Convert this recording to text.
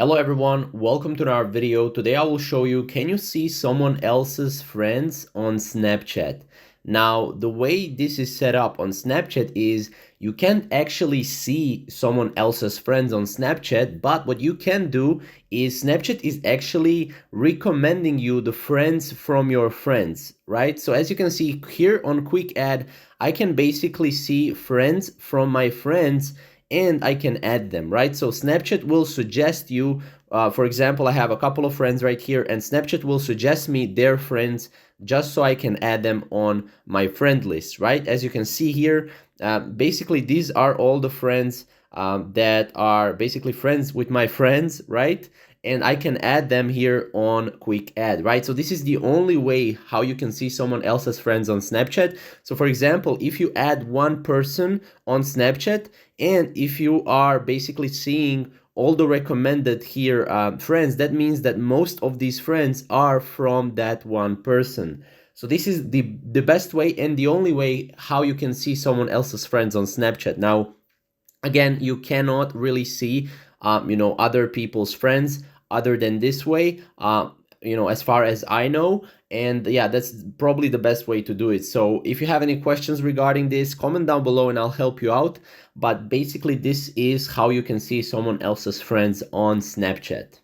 Hello everyone, welcome to our video. Today I will show you, can you see someone else's friends on Snapchat? Now, the way this is set up on Snapchat is you can't actually see someone else's friends on Snapchat, but what you can do is Snapchat is actually recommending you the friends from your friends, right? So as you can see here on Quick Add, I can basically see friends from my friends and I can add them, right? So Snapchat will suggest you, for example, I have a couple of friends right here, and Snapchat will suggest me their friends just so I can add them on my friend list, right? As you can see here, basically these are all the friends that are basically friends with my friends, right? And I can add them here on Quick Add, right? So this is the only way how you can see someone else's friends on Snapchat. So for example, if you add one person on Snapchat, and if you are basically seeing all the recommended here friends, that means that most of these friends are from that one person. So this is the best way and the only way how you can see someone else's friends on Snapchat. Now, again, you cannot really see other people's friends other than this way, as far as I know. And yeah, that's probably the best way to do it. So if you have any questions regarding this, comment down below and I'll help you out. But basically this is how you can see someone else's friends on Snapchat.